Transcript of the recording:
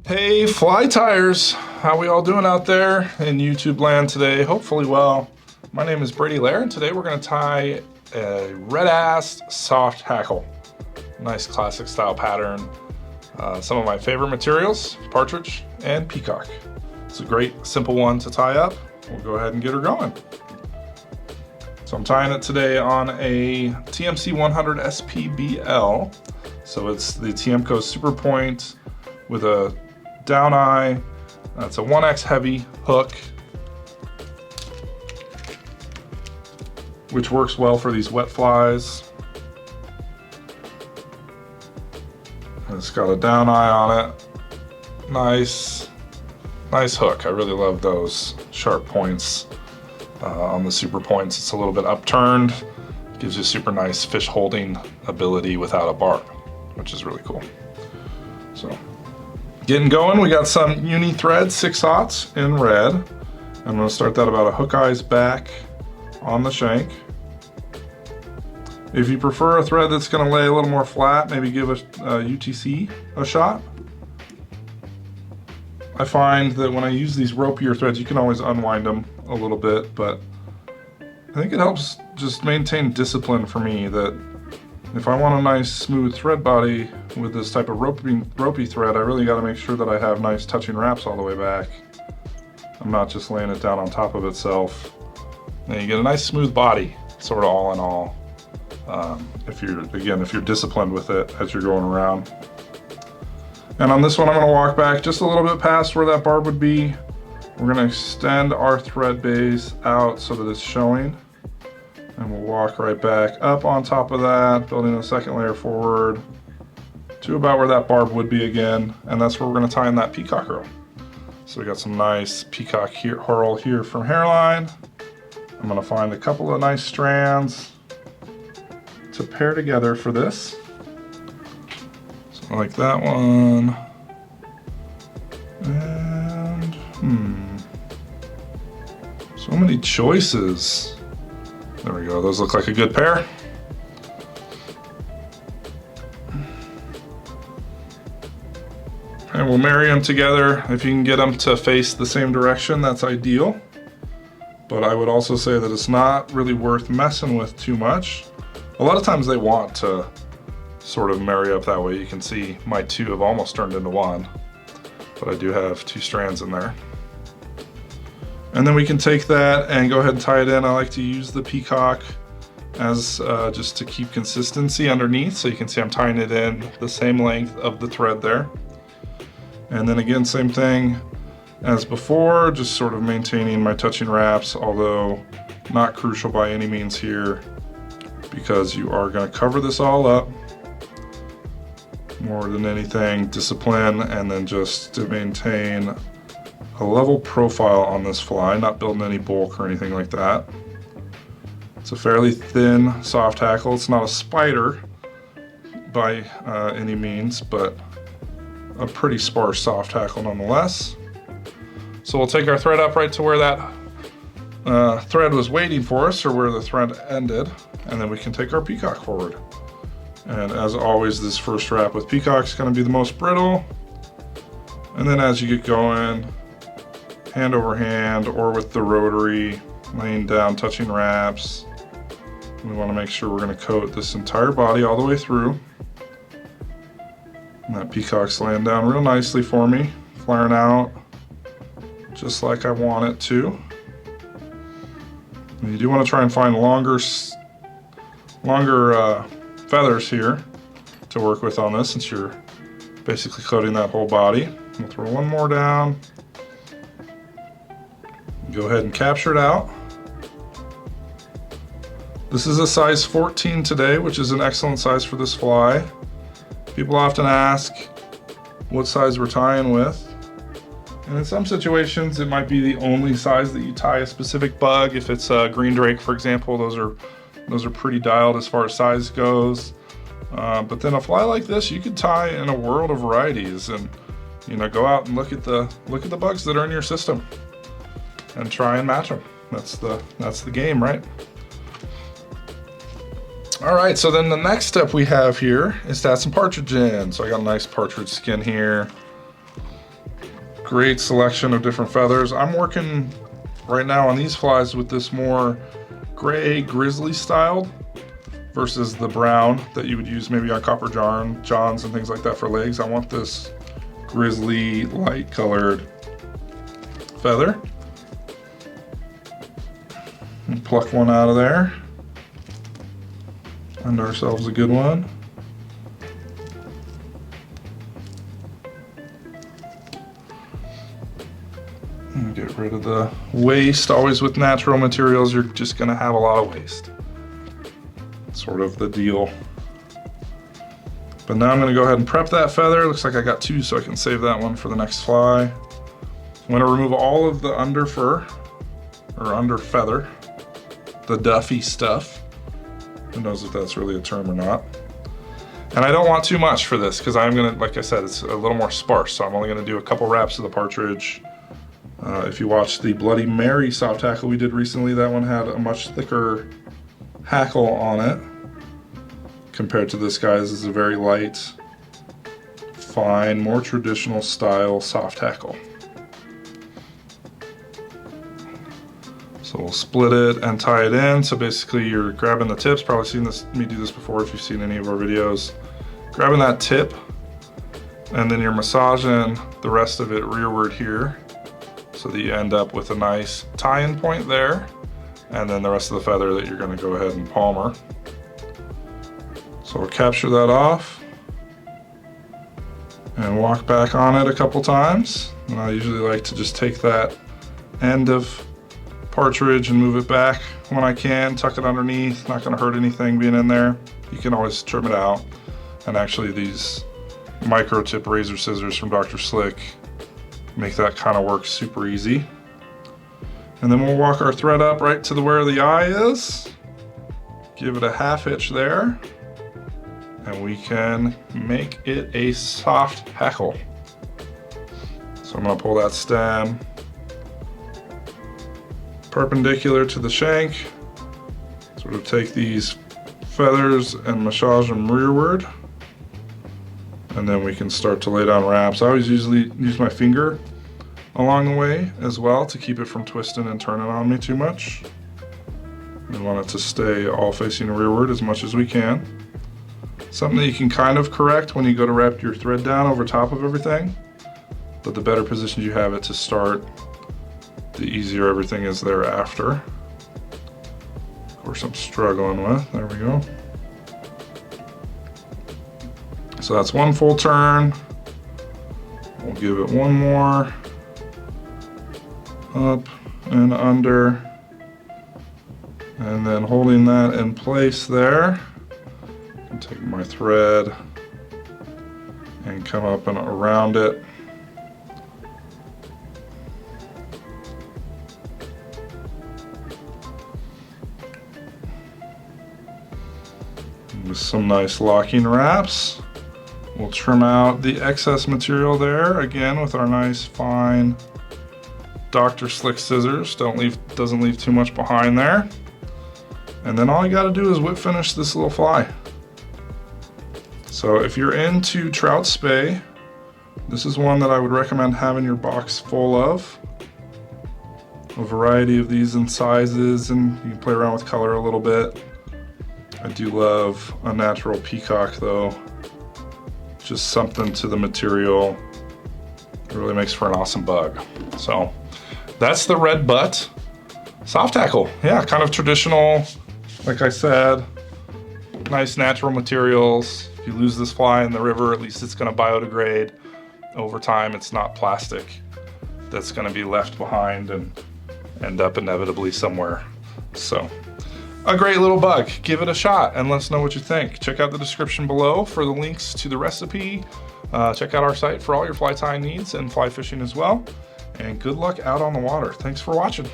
Hey fly tires, how we all doing out there in YouTube land today? Hopefully well. My name is Brady and today we're going to tie a Red Ass Soft Hackle. Nice classic style pattern. Some of my favorite materials, Partridge and Peacock. It's a great simple one to tie up. We'll go ahead and get her going. So I'm tying it today on a TMC 100 SPBL. So it's the TMCO Super Point with a down eye. It's a 1X heavy hook, which works well for these wet flies. And it's got a down eye on it. Nice hook. I really love those sharp points on the super points. It's a little bit upturned. Gives you super nice fish holding ability without a barb, which is really cool. So getting going, we got some uni thread 6/0 in red. I'm going to start that about a hook eye's back on the shank. If you prefer a thread that's going to lay a little more flat, maybe give a UTC a shot. I find that when I use these ropier threads, you can always unwind them a little bit, but I think it helps just maintain discipline for me that if I want a nice smooth thread body with this type of ropey thread, I really got to make sure that I have nice touching wraps all the way back. I'm not just laying it down on top of itself. And you get a nice smooth body, sort of all in all. If you're disciplined with it as you're going around. And on this one, I'm going to walk back just a little bit past where that barb would be. We're going to extend our thread base out so that it's showing. And we'll walk right back up on top of that, building a second layer forward to about where that barb would be again. And that's where we're going to tie in that peacock hurl. So we got some nice peacock hurl here from hairline. I'm going to find a couple of nice strands to pair together for this. So like that one. And so many choices. There we go, those look like a good pair. And we'll marry them together. If you can get them to face the same direction, that's ideal. But I would also say that it's not really worth messing with too much. A lot of times they want to sort of marry up that way. You can see my two have almost turned into one, but I do have two strands in there. And then we can take that and go ahead and tie it in. I like to use the peacock as just to keep consistency underneath. So you can see I'm tying it in the same length of the thread there. And then again, same thing as before, just sort of maintaining my touching wraps, although not crucial by any means here because you are going to cover this all up. More than anything, discipline, and then just to maintain a level profile on this fly, not building any bulk or anything like that. It's a fairly thin soft hackle. It's not a spider by any means, but a pretty sparse soft hackle nonetheless. So we'll take our thread up right to where that thread was waiting for us, or where the thread ended, and then we can take our peacock forward. And as always, this first wrap with peacock is going to be the most brittle. And then as you get going, hand over hand or with the rotary, laying down touching wraps. We want to make sure we're going to coat this entire body all the way through. And that peacock's laying down real nicely for me, flaring out just like I want it to. And you do want to try and find longer feathers here to work with on this, since you're basically coating that whole body. We'll throw one more down. Go ahead and capture it out. This is a size 14 today, which is an excellent size for this fly. People often ask what size we're tying with. And in some situations, it might be the only size that you tie a specific bug. If it's a green drake, for example, those are pretty dialed as far as size goes. But then a fly like this, you could tie in a world of varieties, and go out and look at the bugs that are in your system, and try and match them. That's the game, right? All right, so then the next step we have here is to add some partridge in. So I got a nice partridge skin here. Great selection of different feathers. I'm working right now on these flies with this more gray grizzly styled versus the brown that you would use maybe on copper johns and things like that for legs. I want this grizzly light colored feather. And pluck one out of there. Find ourselves a good one. And get rid of the waste. Always with natural materials, you're just gonna have a lot of waste. Sort of the deal. But now I'm gonna go ahead and prep that feather. Looks like I got two, so I can save that one for the next fly. I'm gonna remove all of the under fur, or under feather, the duffy stuff. Who knows if that's really a term or not. And I don't want too much for this, because I'm gonna, like I said, it's a little more sparse, so I'm only gonna do a couple wraps of the Partridge. If you watched the Bloody Mary soft hackle we did recently, that one had a much thicker hackle on it compared to this guy's. Is a very light, fine, more traditional style soft hackle. So we'll split it and tie it in. So basically you're grabbing the tips, probably seen me do this before if you've seen any of our videos. Grabbing that tip, and then you're massaging the rest of it rearward here, so that you end up with a nice tie-in point there, and then the rest of the feather that you're gonna go ahead and palmer. So we'll capture that off and walk back on it a couple times. And I usually like to just take that end of Partridge and move it back when I can, tuck it underneath, not gonna hurt anything being in there. You can always trim it out. And actually these micro tip razor scissors from Dr. Slick make that kind of work super easy. And then we'll walk our thread up right to where the eye is, give it a half hitch there, and we can make it a soft hackle. So I'm gonna pull that stem perpendicular to the shank, sort of take these feathers and massage them rearward, and then we can start to lay down wraps. I always usually use my finger along the way as well to keep it from twisting and turning on me too much. We want it to stay all facing rearward as much as we can. Something that you can kind of correct when you go to wrap your thread down over top of everything, but the better position you have it to start, the easier everything is thereafter. Of course I'm struggling with, there we go. So that's one full turn. We'll give it one more. Up and under. And then holding that in place there, I can take my thread and come up and around it. With some nice locking wraps. We'll trim out the excess material there, again with our nice fine Dr. Slick scissors. Doesn't leave too much behind there. And then all you gotta do is whip finish this little fly. So if you're into trout spay, this is one that I would recommend having your box full of. A variety of these in sizes, and you can play around with color a little bit. I do love a natural peacock though. Just something to the material. It really makes for an awesome bug. So that's the red butt soft hackle. Yeah, kind of traditional, like I said, nice natural materials. If you lose this fly in the river, at least it's gonna biodegrade. Over time, it's not plastic that's gonna be left behind and end up inevitably somewhere. So, a great little bug. Give it a shot and let us know what you think. Check out the description below for the links to the recipe. Check out our site for all your fly tying needs and fly fishing as well. And good luck out on the water. Thanks for watching.